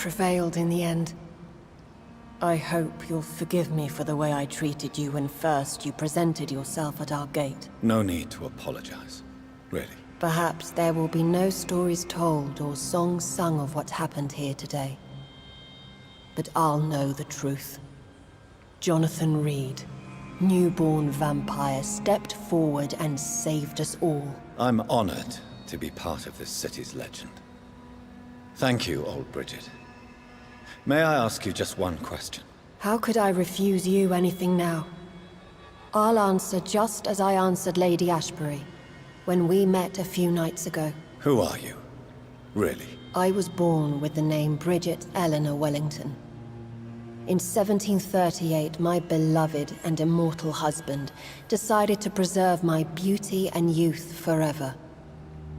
prevailed in the end. I hope you'll forgive me for the way I treated you when first you presented yourself at our gate. No need to apologize, really. Perhaps there will be no stories told or songs sung of what happened here today. But I'll know the truth. Jonathan Reed, newborn vampire, stepped forward and saved us all. I'm honored to be part of this city's legend. Thank you, old Bridget. May I ask you just one question? How could I refuse you anything now? I'll answer just as I answered Lady Ashbury when we met a few nights ago. Who are you? Really? I was born with the name Bridget Eleanor Wellington. In 1738, my beloved and immortal husband decided to preserve my beauty and youth forever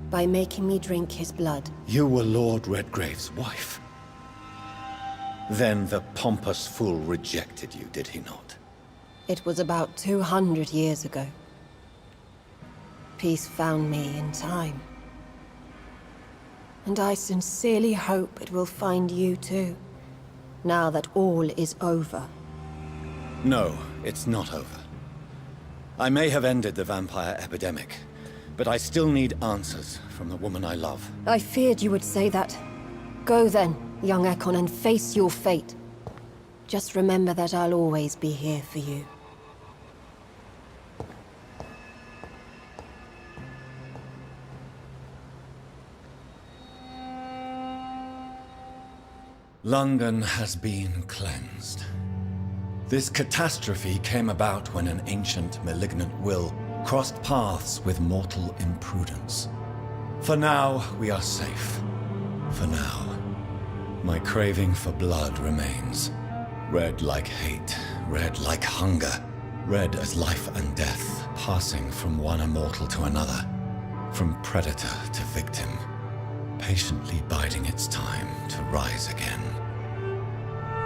by making me drink his blood. You were Lord Redgrave's wife. Then the pompous fool rejected you, did he not? It was about 200 years ago. Peace found me in time. And I sincerely hope it will find you too, now that all is over. No, it's not over. I may have ended the vampire epidemic, but I still need answers from the woman I love. I feared you would say that. Go then, young Ekon, and face your fate. Just remember that I'll always be here for you. London has been cleansed. This catastrophe came about when an ancient, malignant will crossed paths with mortal imprudence. For now, we are safe. For now. My craving for blood remains. Red like hate, red like hunger. Red as life and death, passing from one immortal to another. From predator to victim. Patiently biding its time to rise again.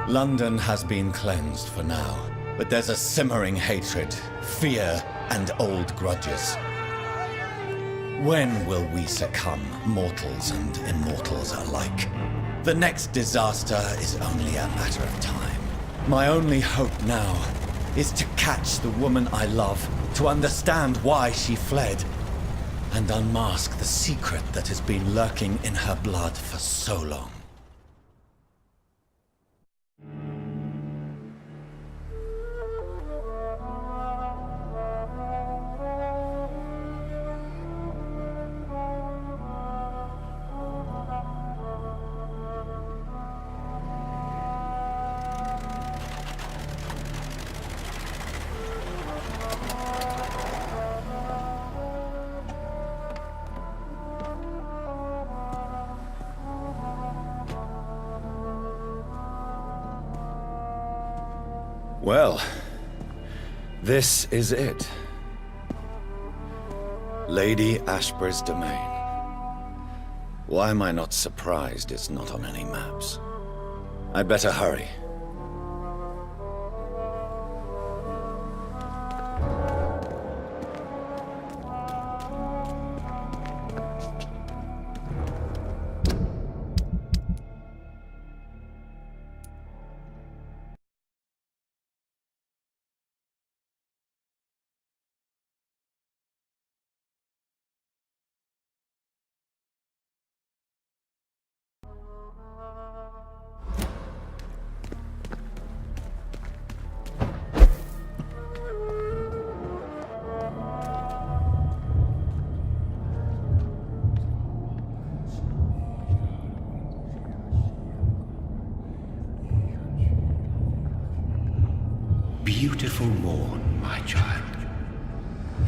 London has been cleansed for now, but there's a simmering hatred, fear, and old grudges. When will we succumb, mortals and immortals alike? The next disaster is only a matter of time. My only hope now is to catch the woman I love, to understand why she fled, and unmask the secret that has been lurking in her blood for so long. Well, this is it. Lady Ashbury's domain. Why am I not surprised it's not on any maps? I'd better hurry. Beautiful morn, my child.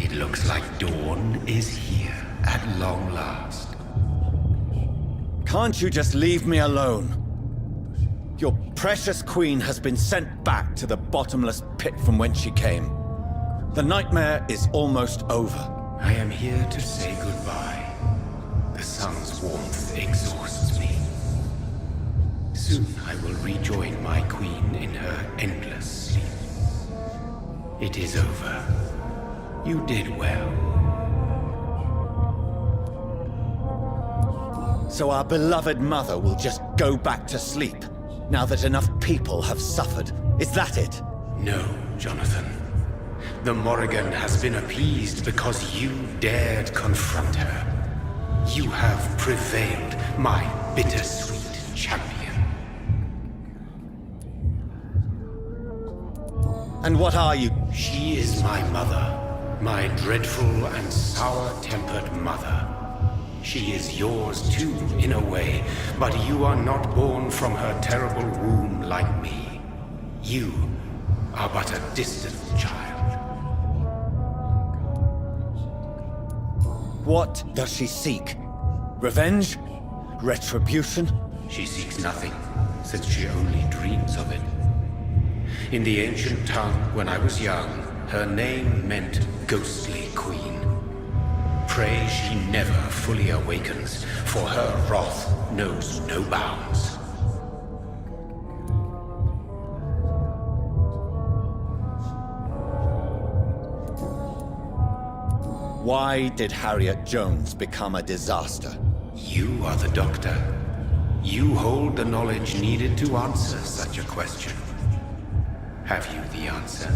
It looks like dawn is here at long last. Can't you just leave me alone? Your precious queen has been sent back to the bottomless pit from whence she came. The nightmare is almost over. I am here to say goodbye. The sun's warmth exhausts me. Soon I will rejoin my queen in her endless sleep. It is over. You did well. So our beloved mother will just go back to sleep, now that enough people have suffered. Is that it? No, Jonathan. The Morrigan has been appeased because you dared confront her. You have prevailed, my bittersweet champion. And what are you? She is my mother, my dreadful and sour-tempered mother. She is yours too, in a way, but you are not born from her terrible womb like me. You are but a distant child. What does she seek? Revenge? Retribution? She seeks nothing, since she only dreams of it. In the ancient tongue, when I was young, her name meant Ghostly Queen. Pray she never fully awakens, for her wrath knows no bounds. Why did Harriet Jones become a disaster? You are the doctor. You hold the knowledge needed to answer such a question. Have you the answer?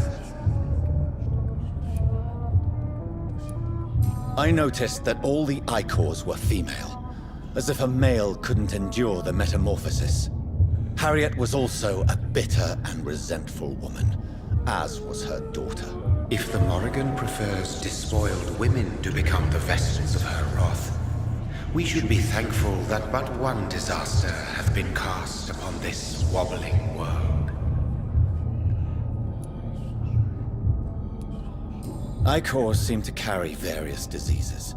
I noticed that all the Icors were female, as if a male couldn't endure the metamorphosis. Harriet was also a bitter and resentful woman, as was her daughter. If the Morrigan prefers despoiled women to become the vessels of her wrath, we should be thankful that but one disaster hath been cast upon this wobbling world. Icors seem to carry various diseases.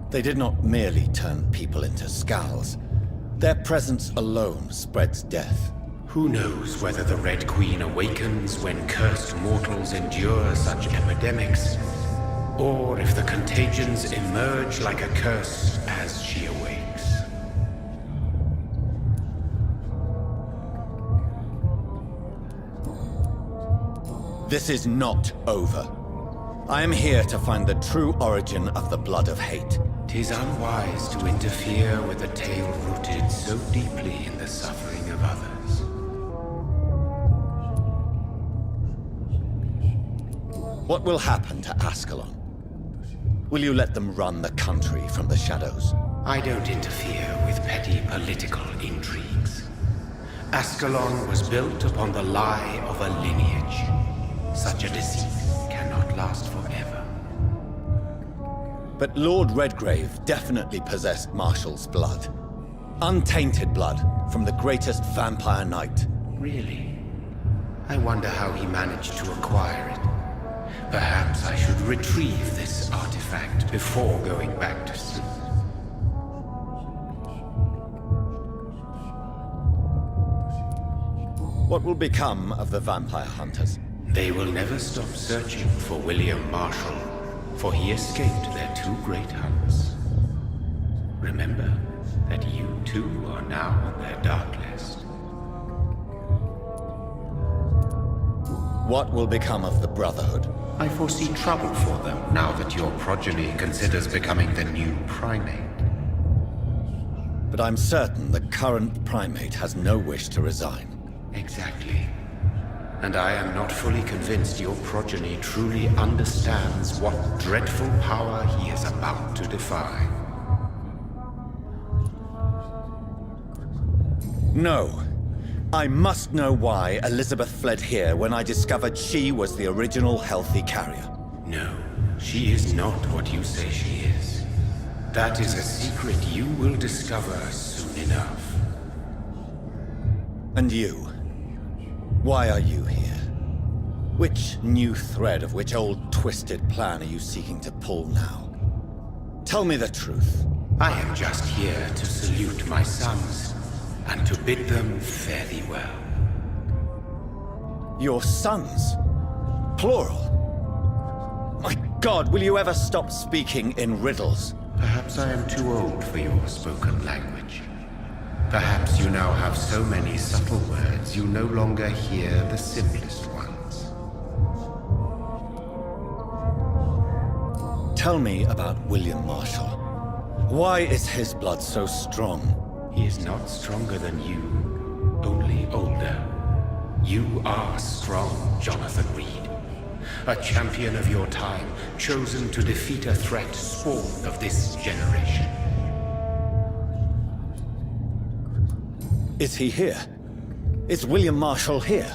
They did not merely turn people into skulls. Their presence alone spreads death. Who knows whether the Red Queen awakens when cursed mortals endure such epidemics, or if the contagions emerge like a curse as she awakes. This is not over. I am here to find the true origin of the blood of hate. 'Tis unwise to interfere with a tale rooted so deeply in the suffering of others. What will happen to Ascalon? Will you let them run the country from the shadows? I don't interfere with petty political intrigues. Ascalon was built upon the lie of a lineage. Such a deceit cannot last forever. But Lord Redgrave definitely possessed Marshall's blood. Untainted blood from the greatest vampire knight. Really? I wonder how he managed to acquire it. Perhaps I should retrieve this artifact before going back to sleep. What will become of the vampire hunters? They will never stop searching for William Marshall, for he escaped their two great hunts. Remember that you too are now on their dark list. What will become of the Brotherhood? I foresee trouble for them now that your progeny considers becoming the new primate. But I'm certain the current primate has no wish to resign. Exactly. And I am not fully convinced your progeny truly understands what dreadful power he is about to defy. No. I must know why Elizabeth fled here when I discovered she was the original healthy carrier. No, she is not what you say she is. That is a secret you will discover soon enough. And you? Why are you here? Which new thread of which old twisted plan are you seeking to pull now? Tell me the truth. I am just here to salute my sons, and to bid them fare thee well. Your sons? Plural? My God, will you ever stop speaking in riddles? Perhaps I am too old for your spoken language. Perhaps you now have so many subtle words you no longer hear the simplest ones. Tell me about William Marshall. Why is his blood so strong? He is not stronger than you, only older. You are strong, Jonathan Reed. A champion of your time, chosen to defeat a threat spawned of this generation. Is he here? Is William Marshall here?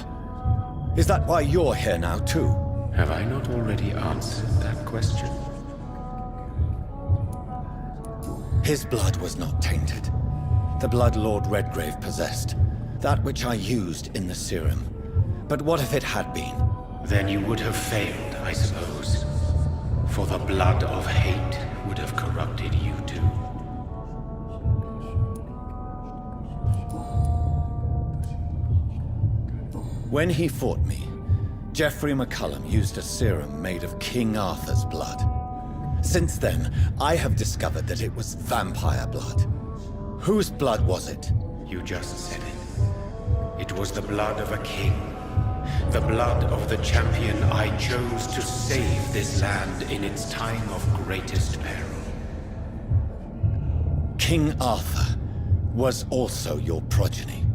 Is that why you're here now, too? Have I not already answered that question? His blood was not tainted. The blood Lord Redgrave possessed. That which I used in the serum. But what if it had been? Then you would have failed, I suppose. For the blood of hate would have corrupted you too. When he fought me, Geoffrey McCullum used a serum made of King Arthur's blood. Since then, I have discovered that it was vampire blood. Whose blood was it? You just said it. It was the blood of a king. The blood of the champion I chose to save this land in its time of greatest peril. King Arthur was also your progeny.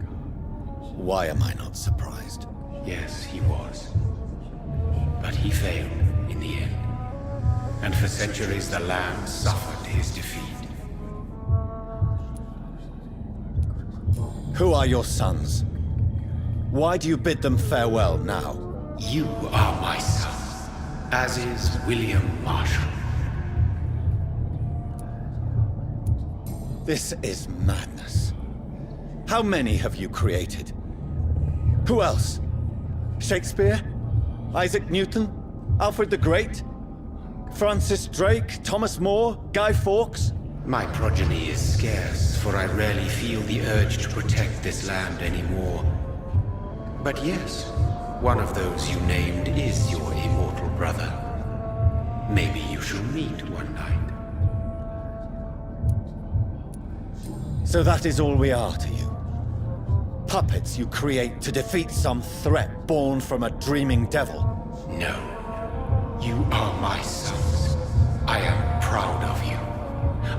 Why am I not surprised? Yes, he was. But he failed in the end. And for centuries the land suffered his defeat. Who are your sons? Why do you bid them farewell now? You are my son, as is William Marshall. This is madness. How many have you created? Who else? Shakespeare? Isaac Newton? Alfred the Great? Francis Drake? Thomas More? Guy Fawkes? My progeny is scarce, for I rarely feel the urge to protect this land anymore. But yes, one of those you named is your immortal brother. Maybe you shall meet one night. So that is all we are to you? Puppets you create to defeat some threat born from a dreaming devil? No. You are my sons. I am proud of you.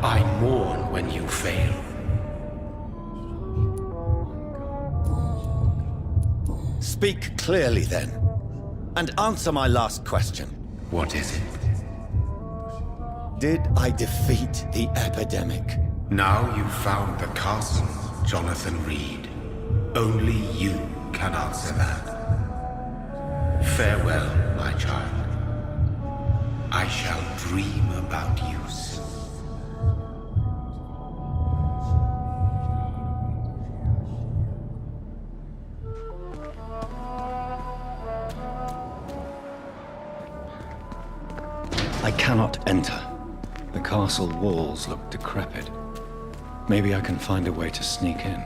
I mourn when you fail. Speak clearly then, and answer my last question. What is it? Did I defeat the epidemic? Now you've found the castle, Jonathan Reed. Only you can answer that. Farewell, my child. I shall dream about you soon. I cannot enter. The castle walls look decrepit. Maybe I can find a way to sneak in.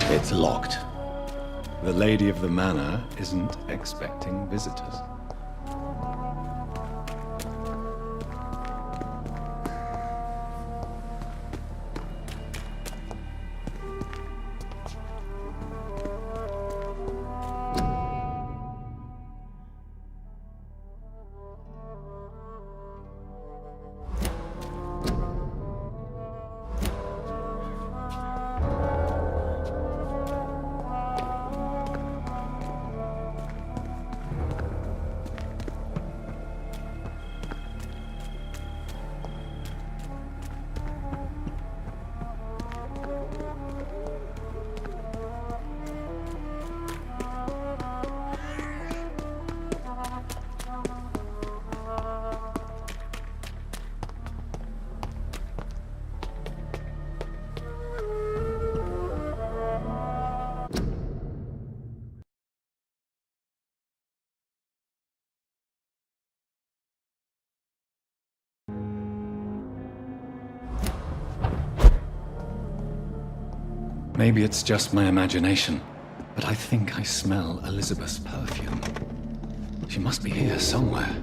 It's locked. The lady of the manor isn't expecting visitors. Maybe it's just my imagination, but I think I smell Elizabeth's perfume. She must be here somewhere.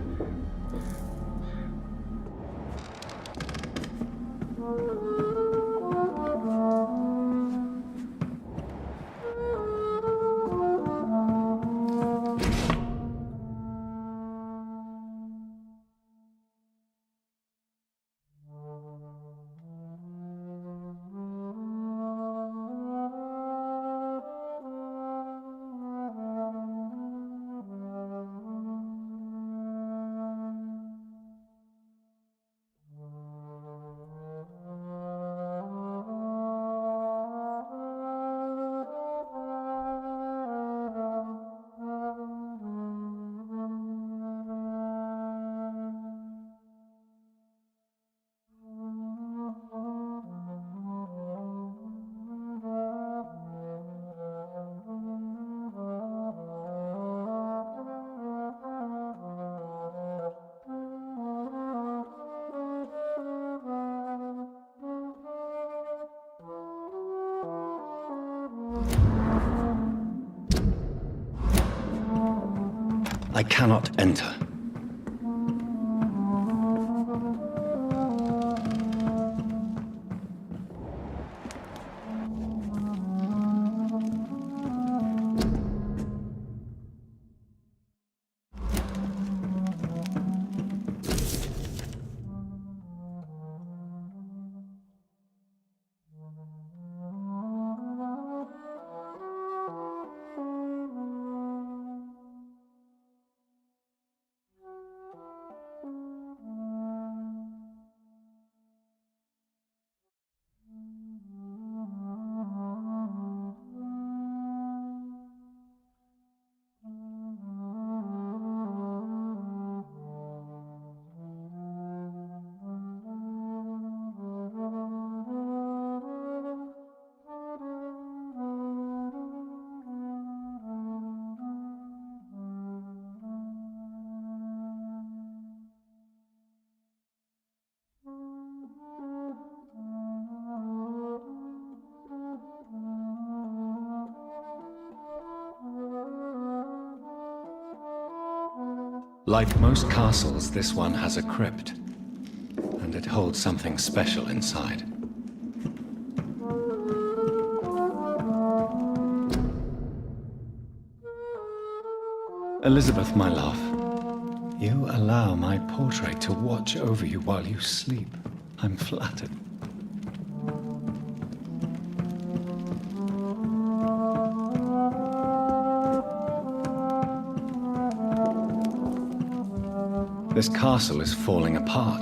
I cannot enter. Like most castles, this one has a crypt, and it holds something special inside. Elizabeth, my love, you allow my portrait to watch over you while you sleep. I'm flattered. This castle is falling apart.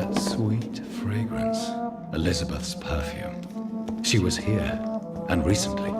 That sweet fragrance. Elizabeth's perfume. She was here, and recently.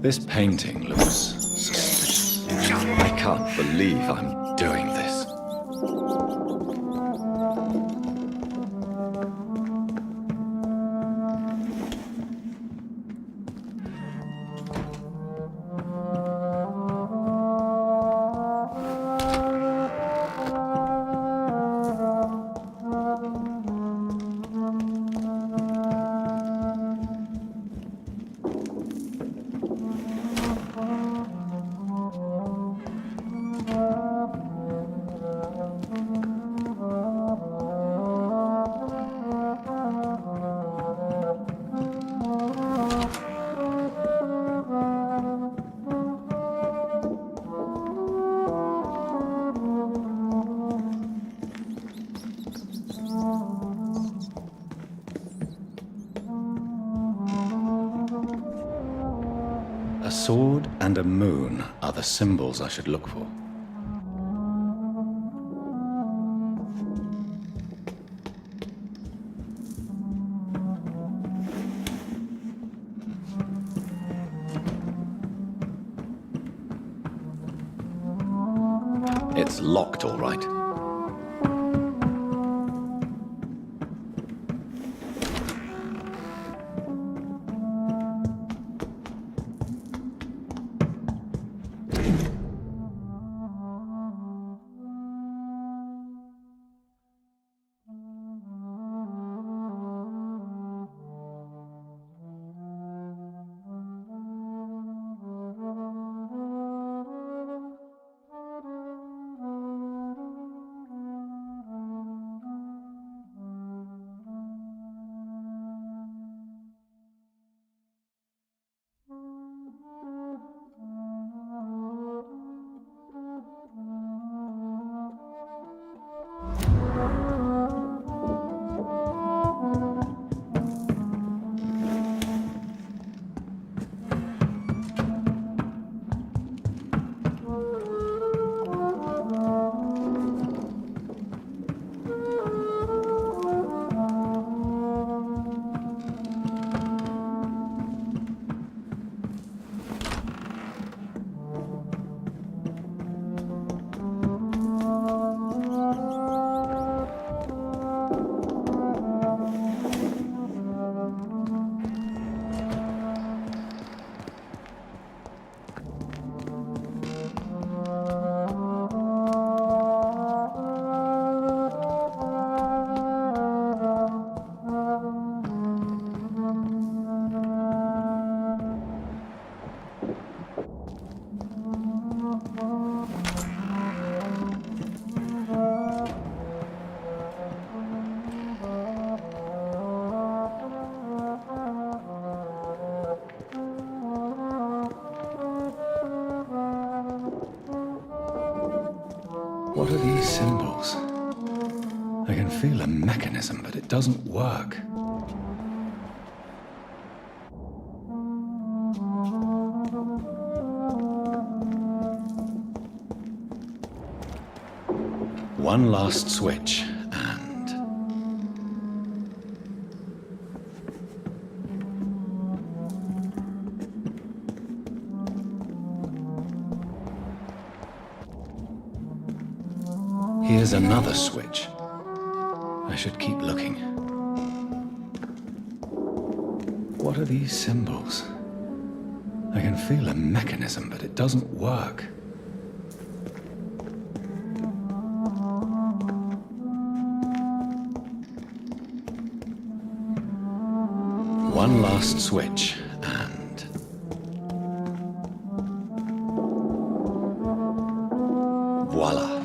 This painting looks suspicious. I can't believe I'm doing this. A sword and a moon are the symbols I should look for. It's locked, all right. What are these symbols? I can feel a mechanism, but it doesn't work. One last switch, and... here's another switch. I should keep looking. What are these symbols? I can feel a mechanism, but it doesn't work. One last switch, and... voila.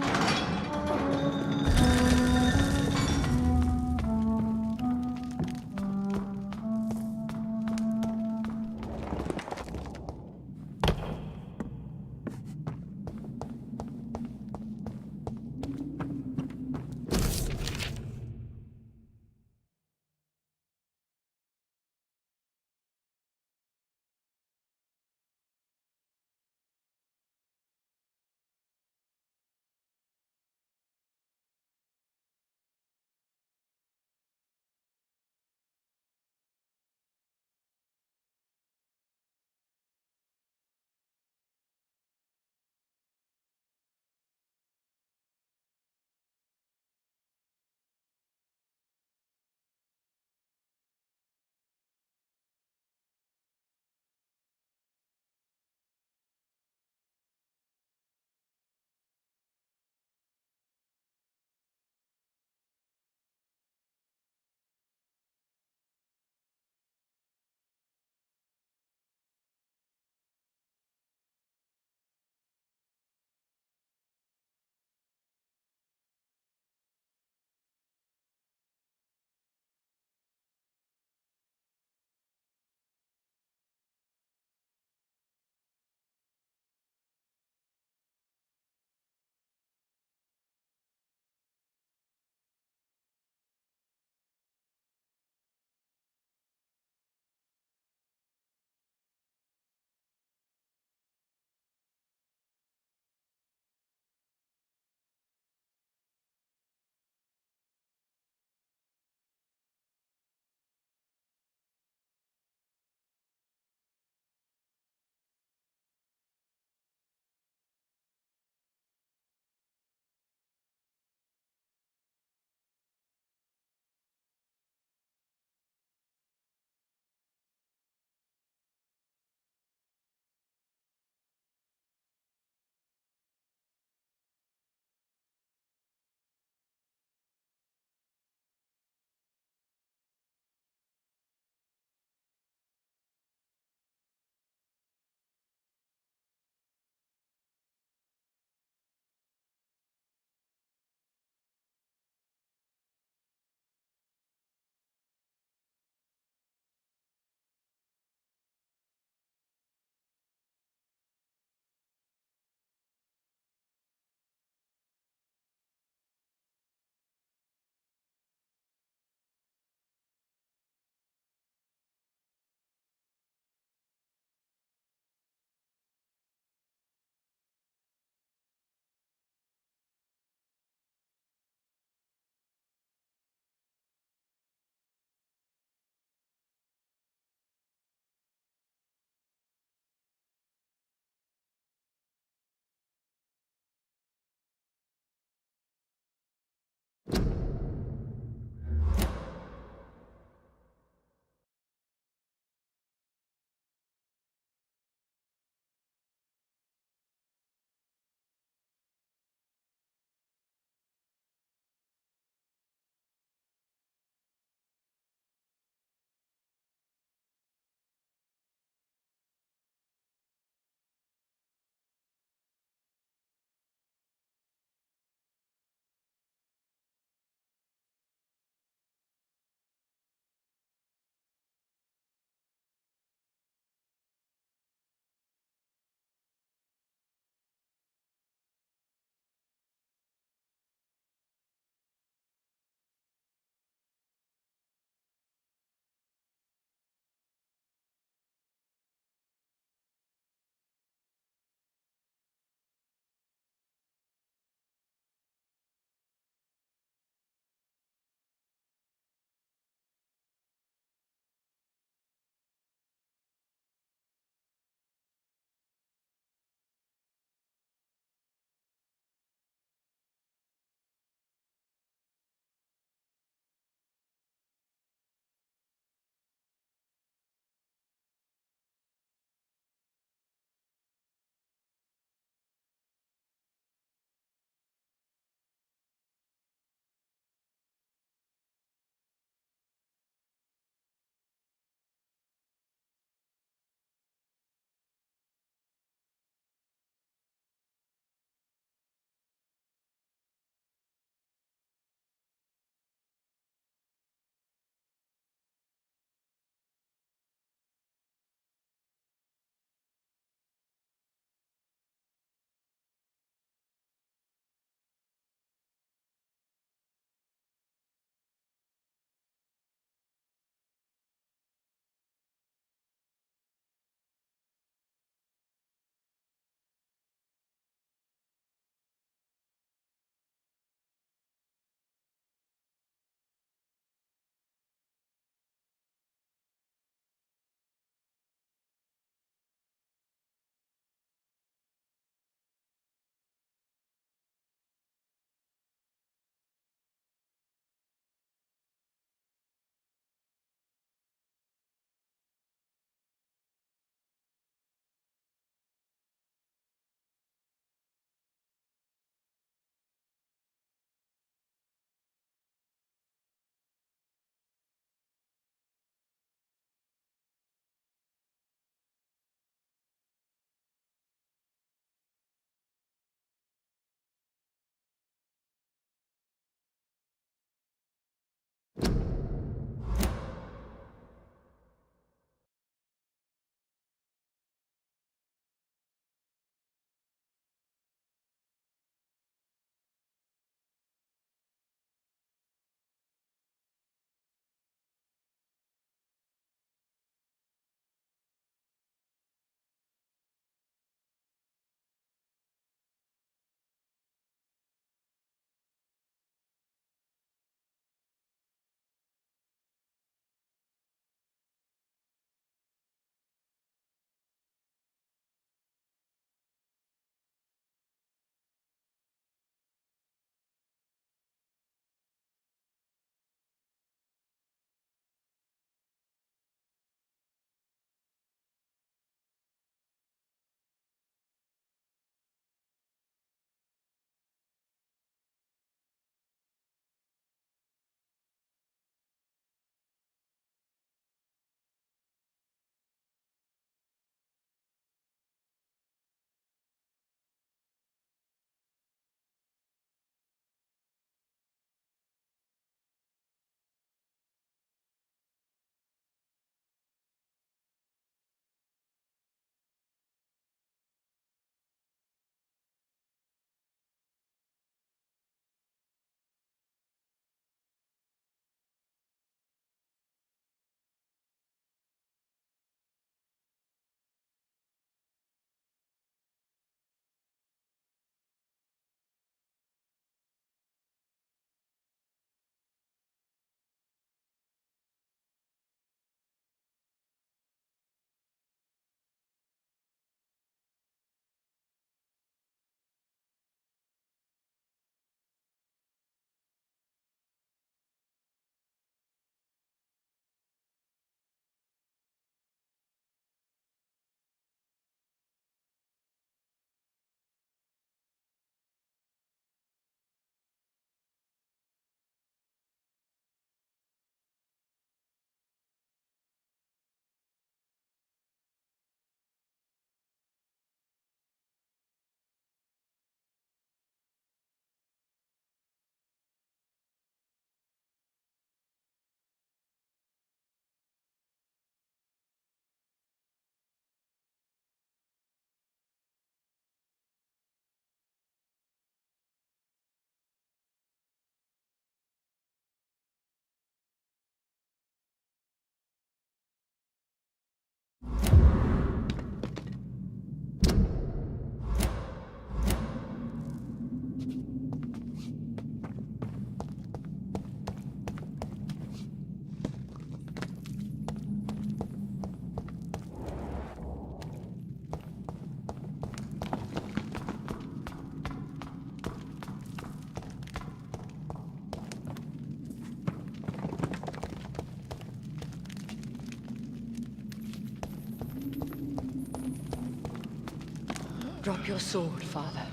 Drop your sword, Father.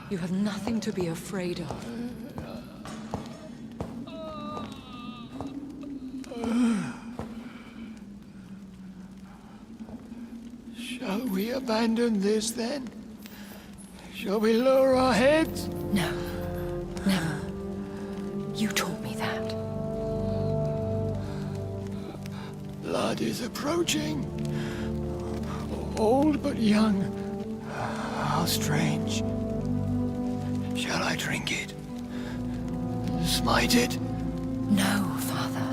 You have nothing to be afraid of. Shall we abandon this then? Shall we lower our heads? No. Never. You taught me that. Blood is approaching. Old but young. How strange. Shall I drink it? Smite it? No, Father.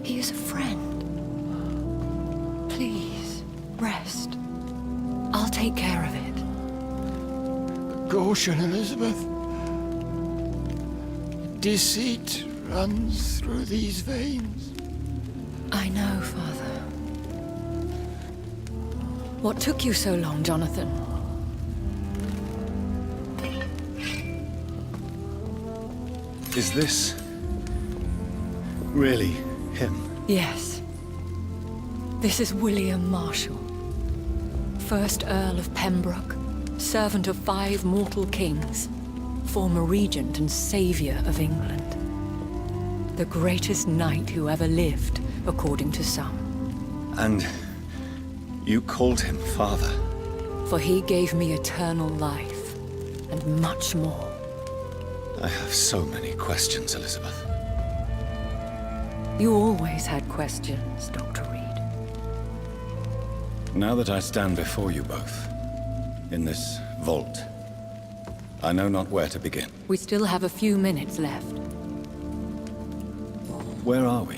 He is a friend. Please, rest. I'll take care of it. Caution, Elizabeth. Deceit runs through these veins. I know, Father. What took you so long, Jonathan? Is this really him? Yes. This is William Marshall, 1st Earl of Pembroke, servant of 5 mortal kings, former regent and savior of England. The greatest knight who ever lived, according to some. And you called him father? For he gave me eternal life, and much more. I have so many questions, Elizabeth. You always had questions, Dr. Reed. Now that I stand before you both, in this vault, I know not where to begin. We still have a few minutes left. Where are we?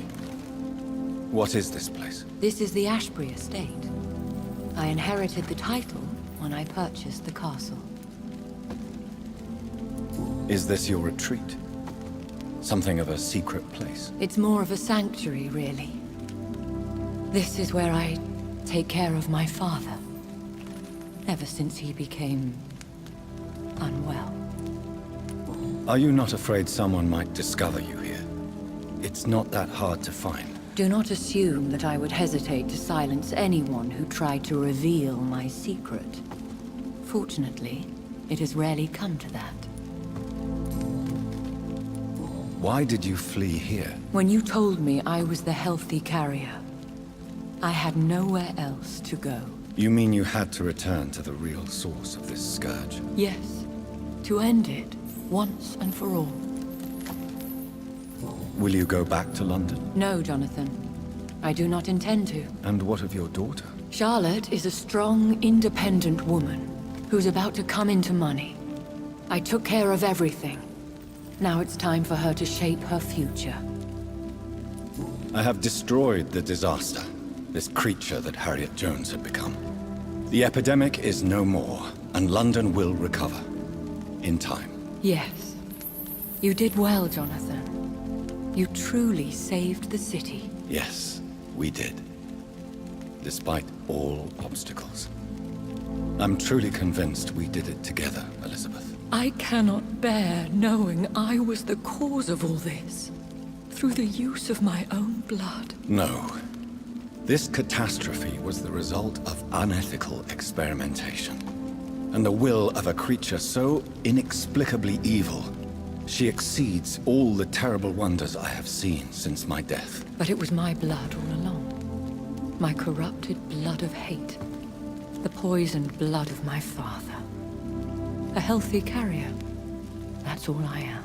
What is this place? This is the Ashbury estate. I inherited the title when I purchased the castle. Is this your retreat? Something of a secret place? It's more of a sanctuary, really. This is where I take care of my father. Ever since he became unwell. Are you not afraid someone might discover you here? It's not that hard to find. Do not assume that I would hesitate to silence anyone who tried to reveal my secret. Fortunately, it has rarely come to that. Why did you flee here? When you told me I was the healthy carrier, I had nowhere else to go. You mean you had to return to the real source of this scourge? Yes, to end it, once and for all. Will you go back to London? No, Jonathan. I do not intend to. And what of your daughter? Charlotte is a strong, independent woman who's about to come into money. I took care of everything. Now it's time for her to shape her future. I have destroyed the disaster, this creature that Harriet Jones had become. The epidemic is no more, and London will recover. In time. Yes. You did well, Jonathan. You truly saved the city. Yes, we did. Despite all obstacles. I'm truly convinced we did it together, Elizabeth. I cannot bear knowing I was the cause of all this. Through the use of my own blood. No. This catastrophe was the result of unethical experimentation. And the will of a creature so inexplicably evil. She exceeds all the terrible wonders I have seen since my death. But it was my blood all along. My corrupted blood of hate. The poisoned blood of my father. A healthy carrier. That's all I am.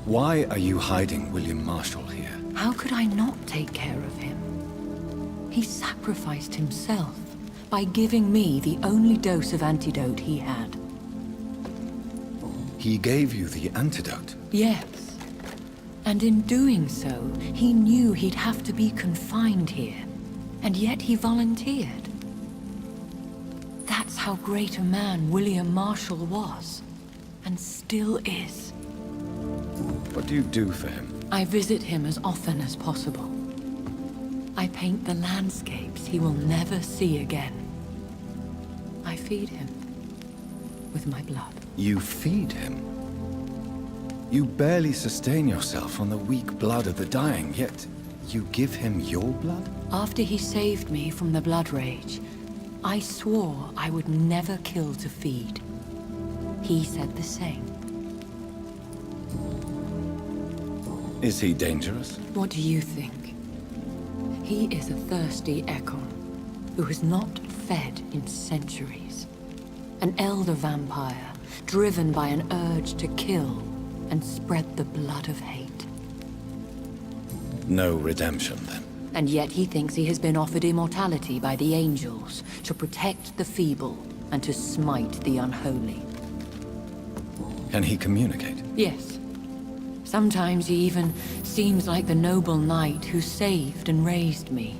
Why are you hiding William Marshall here? How could I not take care of him? He sacrificed himself by giving me the only dose of antidote he had. He gave you the antidote? Yes. And in doing so, he knew he'd have to be confined here. And yet he volunteered. That's how great a man William Marshall was. And still is. What do you do for him? I visit him as often as possible. I paint the landscapes he will never see again. I feed him with my blood. You feed him? You barely sustain yourself on the weak blood of the dying, yet you give him your blood? After he saved me from the blood rage, I swore I would never kill to feed. He said the same. Is he dangerous? What do you think? He is a thirsty Ekon who has not fed in centuries. An elder vampire, driven by an urge to kill and spread the blood of hate. No redemption, then. And yet he thinks he has been offered immortality by the angels to protect the feeble and to smite the unholy. Can he communicate? Yes. Sometimes he even seems like the noble knight who saved and raised me.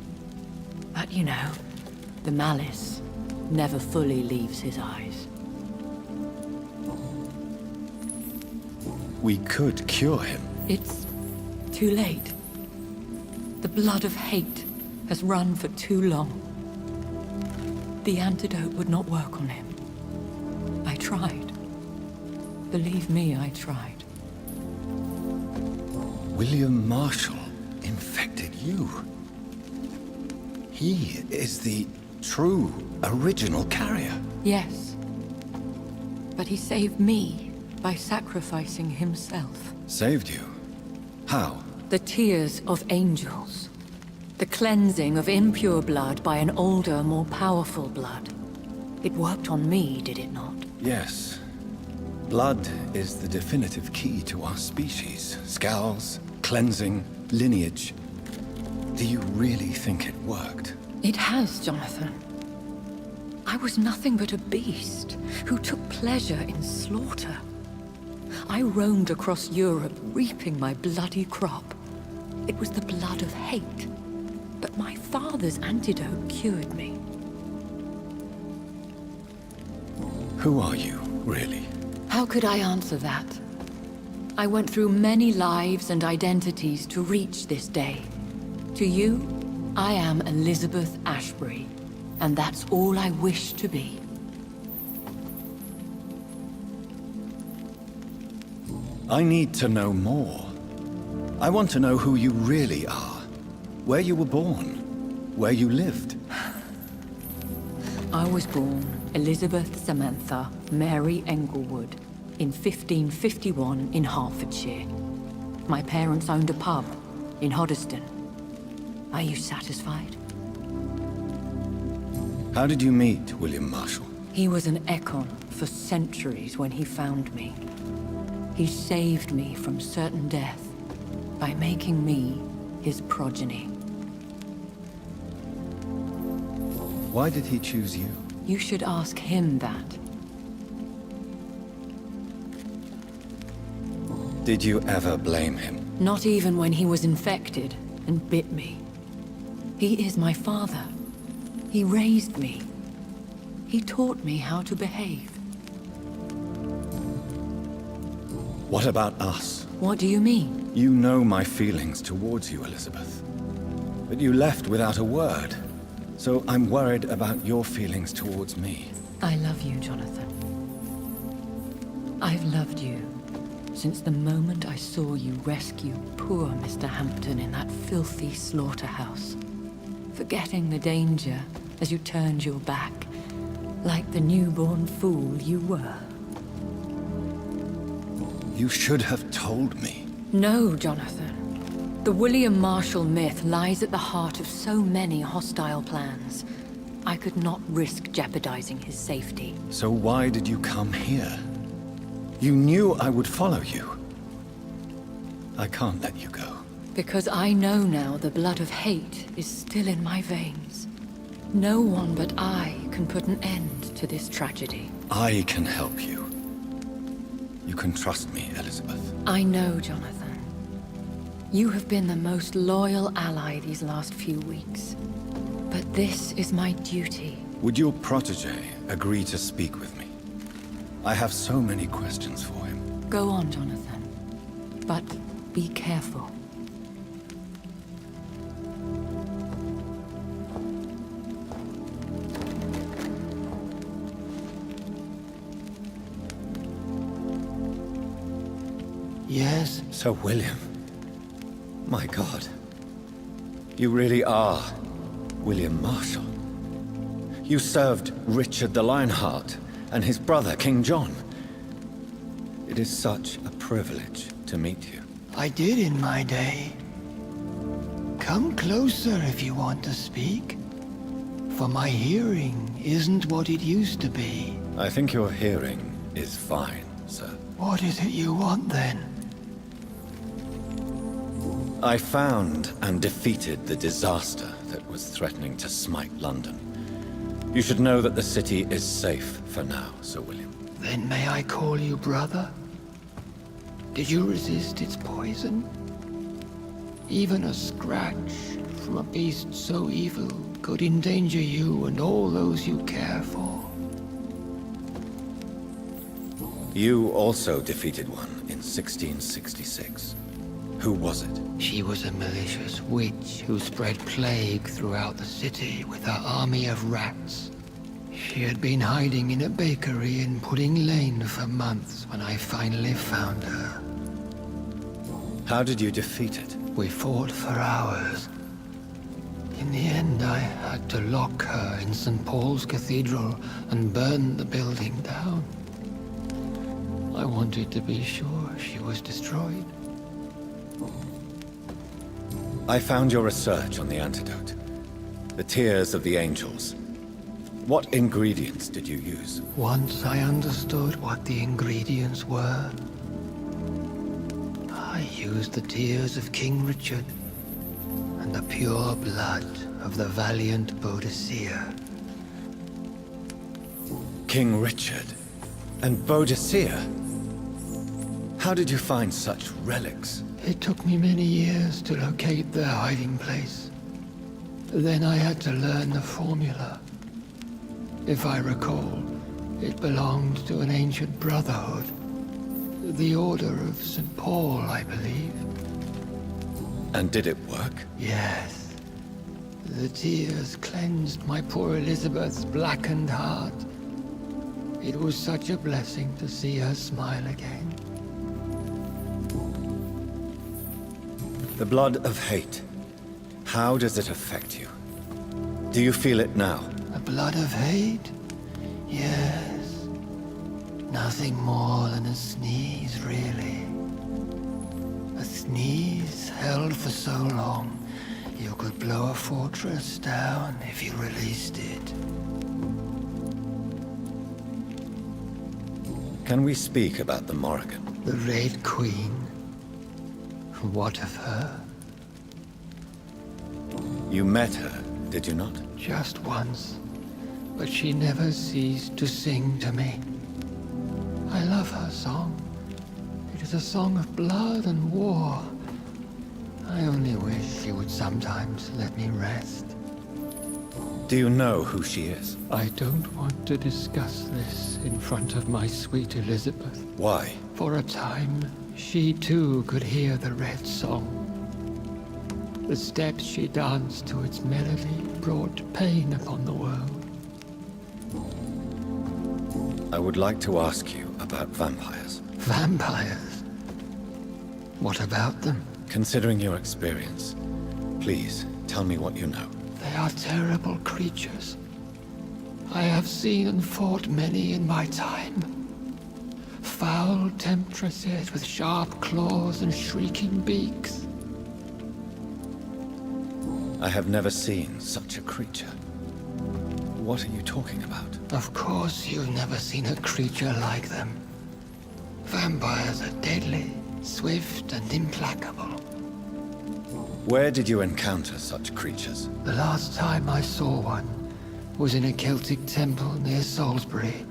But you know, the malice never fully leaves his eyes. We could cure him. It's too late. The blood of hate has run for too long. The antidote would not work on him. I tried. Believe me, I tried. William Marshall infected you. He is the true, original carrier. Yes. But he saved me by sacrificing himself. Saved you? How? The tears of angels. The cleansing of impure blood by an older, more powerful blood. It worked on me, did it not? Yes. Blood is the definitive key to our species. Scowls, cleansing, lineage. Do you really think it worked? It has, Jonathan. I was nothing but a beast who took pleasure in slaughter. I roamed across Europe, reaping my bloody crop. It was the blood of hate. But my father's antidote cured me. Who are you, really? How could I answer that? I went through many lives and identities to reach this day. To you, I am Elizabeth Ashbury, and that's all I wish to be. I need to know more. I want to know who you really are. Where you were born. Where you lived. I was born Elizabeth Samantha Mary Englewood in 1551 in Hertfordshire. My parents owned a pub in Hoddesdon. Are you satisfied? How did you meet William Marshall? He was an Ekon for centuries when he found me. He saved me from certain death by making me his progeny. Why did he choose you? You should ask him that. Did you ever blame him? Not even when he was infected and bit me. He is my father. He raised me. He taught me how to behave. What about us? What do you mean? You know my feelings towards you, Elizabeth. But you left without a word. So I'm worried about your feelings towards me. I love you, Jonathan. I've loved you since the moment I saw you rescue poor Mr. Hampton in that filthy slaughterhouse. Forgetting the danger as you turned your back, like the newborn fool you were. You should have told me. No, Jonathan. The William Marshall myth lies at the heart of so many hostile plans. I could not risk jeopardizing his safety. So why did you come here? You knew I would follow you. I can't let you go. Because I know now the blood of hate is still in my veins. No one but I can put an end to this tragedy. I can help you. You can trust me, Elizabeth. I know, Jonathan. You have been the most loyal ally these last few weeks. But this is my duty. Would your protégé agree to speak with me? I have so many questions for him. Go on, Jonathan. But be careful. Yes? Sir William. My God. You really are William Marshall. You served Richard the Lionheart and his brother, King John. It is such a privilege to meet you. I did in my day. Come closer if you want to speak. For my hearing isn't what it used to be. I think your hearing is fine, sir. What is it you want then? I found and defeated the disaster that was threatening to smite London. You should know that the city is safe for now, Sir William. Then may I call you brother? Did you resist its poison? Even a scratch from a beast so evil could endanger you and all those you care for. You also defeated one in 1666. Who was it? She was a malicious witch who spread plague throughout the city with her army of rats. She had been hiding in a bakery in Pudding Lane for months when I finally found her. How did you defeat it? We fought for hours. In the end, I had to lock her in St. Paul's Cathedral and burn the building down. I wanted to be sure she was destroyed. I found your research on the antidote. The Tears of the Angels. What ingredients did you use? Once I understood what the ingredients were, I used the tears of King Richard and the pure blood of the valiant Boadicea. King Richard and Boadicea? How did you find such relics? It took me many years to locate their hiding place. Then I had to learn the formula. If I recall, it belonged to an ancient brotherhood. The Order of St. Paul, I believe. And did it work? Yes. The tears cleansed my poor Elizabeth's blackened heart. It was such a blessing to see her smile again. The blood of hate. How does it affect you? Do you feel it now? The blood of hate? Yes. Nothing more than a sneeze, really. A sneeze held for so long, you could blow a fortress down if you released it. Can we speak about the Morrigan? The Red Queen? What of her? You met her, did you not? Just once, but she never ceased to sing to me. I love her song. It is a song of blood and war. I only wish she would sometimes let me rest. Do you know who she is? I don't want to discuss this in front of my sweet Elizabeth. Why? For a time, she too could hear the Red Song. The steps she danced to its melody brought pain upon the world. I would like to ask you about vampires. Vampires? What about them? Considering your experience, please tell me what you know. They are terrible creatures. I have seen and fought many in my time. Foul temptresses with sharp claws and shrieking beaks. I have never seen such a creature. What are you talking about? Of course you've never seen a creature like them. Vampires are deadly, swift and implacable. Where did you encounter such creatures? The last time I saw one was in a Celtic temple near Salisbury.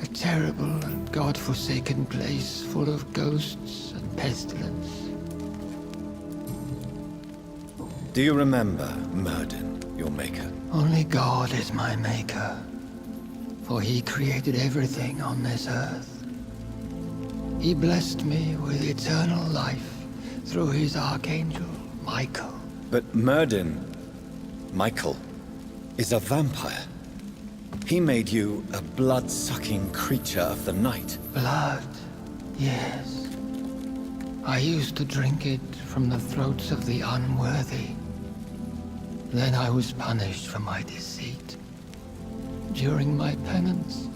A terrible and god-forsaken place full of ghosts and pestilence. Do you remember Myrddin, your maker? Only God is my maker, for he created everything on this earth. He blessed me with eternal life through his archangel, Michael. But Myrddin, Michael, is a vampire. He made you a blood-sucking creature of the night. Blood, yes. I used to drink it from the throats of the unworthy. Then I was punished for my deceit. During my penance,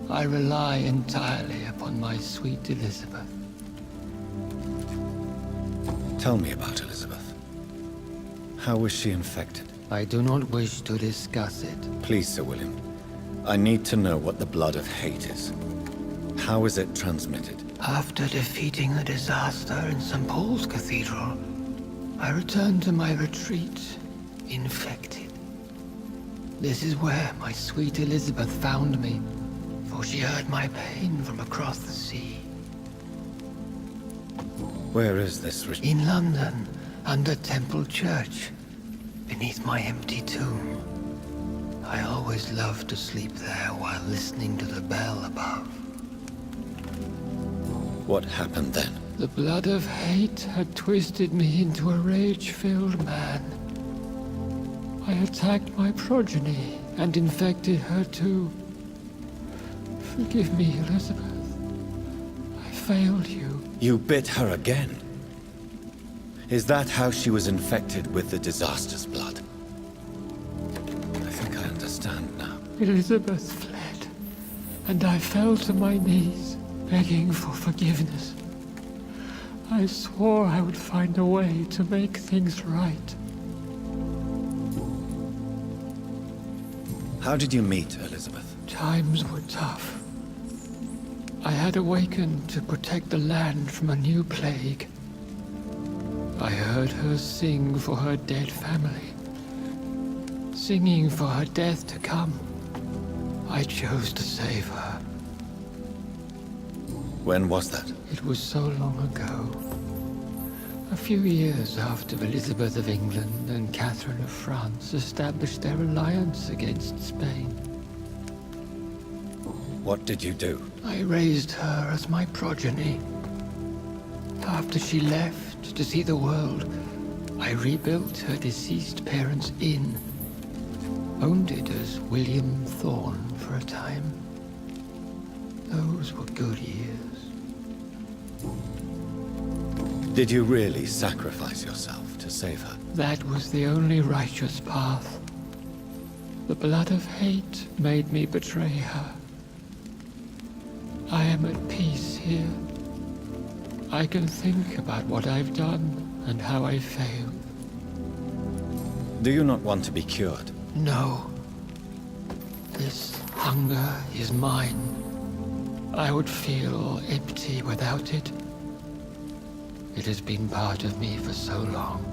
I rely entirely upon my sweet Elizabeth. Tell me about Elizabeth. How was she infected? I do not wish to discuss it. Please, Sir William. I need to know what the blood of hate is. How is it transmitted? After defeating the disaster in St. Paul's Cathedral, I returned to my retreat, infected. This is where my sweet Elizabeth found me, for she heard my pain from across the sea. Where is this retreat? In London, under Temple Church, beneath my empty tomb. I always loved to sleep there while listening to the bell above. What happened then? The blood of hate had twisted me into a rage-filled man. I attacked my progeny and infected her too. Forgive me, Elizabeth. I failed you. You bit her again? Is that how she was infected with the disaster's blood? I think I understand now. Elizabeth fled, and I fell to my knees, begging for forgiveness. I swore I would find a way to make things right. How did you meet Elizabeth? Times were tough. I had awakened to protect the land from a new plague. I heard her sing for her dead family. Singing for her death to come. I chose to save her. When was that? It was so long ago. A few years after Elizabeth of England and Catherine of France established their alliance against Spain. What did you do? I raised her as my progeny. After she left to see the world, I rebuilt her deceased parents' inn. Owned it as William Thorne for a time. Those were good years. Did you really sacrifice yourself to save her? That was the only righteous path. The blood of hate made me betray her. I am at peace here. I can think about what I've done and how I failed. Do you not want to be cured? No. This hunger is mine. I would feel empty without it. It has been part of me for so long.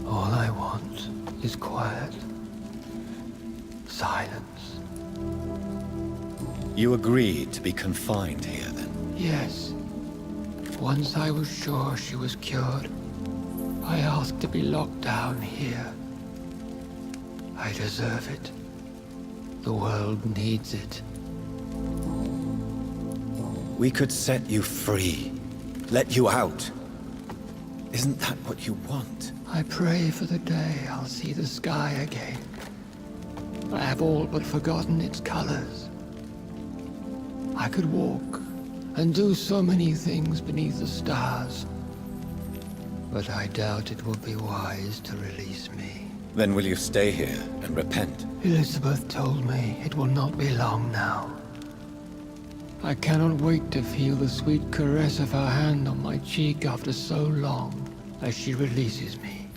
All I want is quiet. Silence. You agreed to be confined here, then? Yes. Once I was sure she was cured, I asked to be locked down here. I deserve it. The world needs it. We could set you free. Let you out. Isn't that what you want? I pray for the day I'll see the sky again. I have all but forgotten its colors. I could walk and do so many things beneath the stars. But I doubt it will be wise to release me. Then will you stay here and repent? Elizabeth told me it will not be long now. I cannot wait to feel the sweet caress of her hand on my cheek after so long, as she releases me.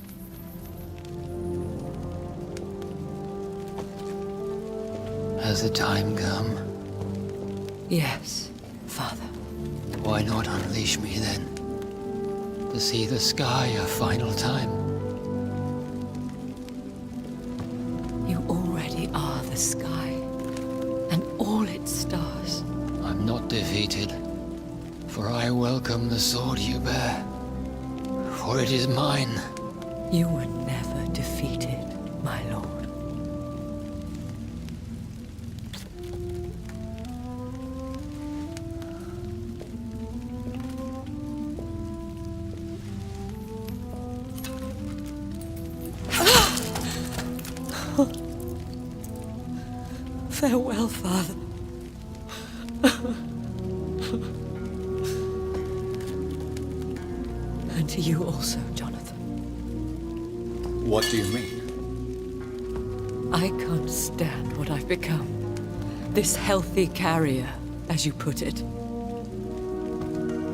Has the time come? Yes, Father. Why not unleash me then? To see the sky a final time? You already are the sky, and all its stars. I'm not defeated, for I welcome the sword you bear, for it is mine. You were never defeated, my lord. Farewell, Father. And to you also, Jonathan. What do you mean? I can't stand what I've become. This healthy carrier, as you put it.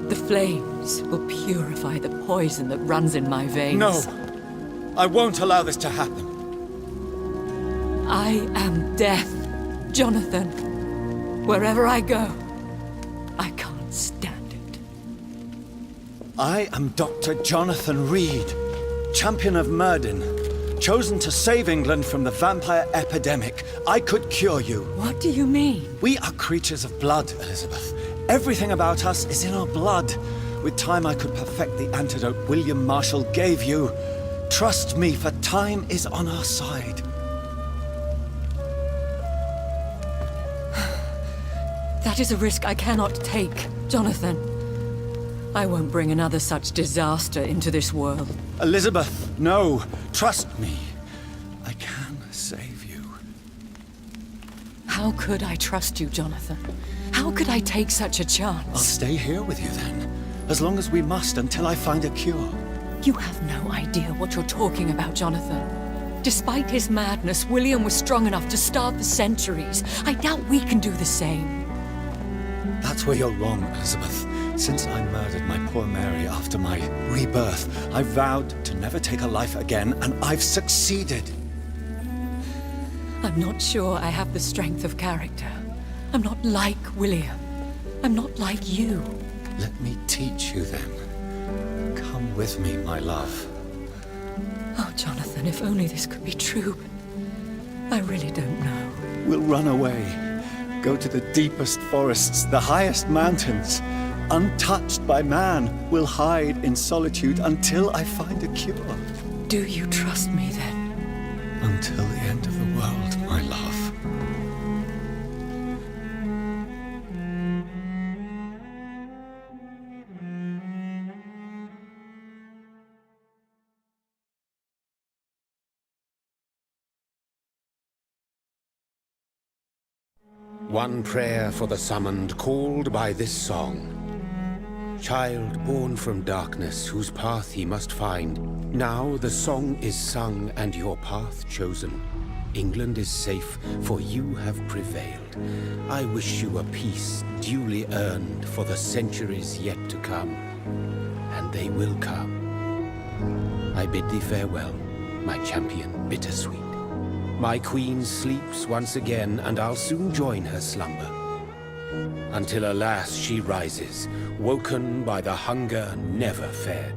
The flames will purify the poison that runs in my veins. No! I won't allow this to happen. I am death, Jonathan. Wherever I go, I can't stand it. I am Dr. Jonathan Reed, champion of Myrddin, chosen to save England from the vampire epidemic. I could cure you. What do you mean? We are creatures of blood, Elizabeth. Everything about us is in our blood. With time, I could perfect the antidote William Marshall gave you. Trust me, for time is on our side. That is a risk I cannot take, Jonathan. I won't bring another such disaster into this world. Elizabeth, no. Trust me. I can save you. How could I trust you, Jonathan? How could I take such a I'll chance? stay here with you then. As long as we must, until I find a cure. You have no idea what you're talking about, Jonathan. Despite his madness, William was strong enough to starve for centuries. I doubt we can do the same. That's where you're wrong, Elizabeth. Since I murdered my poor Mary after my rebirth, I vowed to never take a life again, and I've succeeded. I'm not sure I have the strength of character. I'm not like William. I'm not like you. Let me teach you then. Come with me, my love. Oh, Jonathan, if only this could be true. But I really don't know. We'll run away. Go to the deepest forests, the highest mountains. Untouched by man, we'll hide in solitude until I find a cure. Do you trust me then? Until the end of the world, my love. One prayer for the summoned, called by this song. Child born from darkness, whose path he must find. Now the song is sung and your path chosen. England is safe, for you have prevailed. I wish you a peace duly earned for the centuries yet to come. And they will come. I bid thee farewell, my champion bittersweet. My queen sleeps once again, and I'll soon join her slumber. Until alas she rises, woken by the hunger never fed.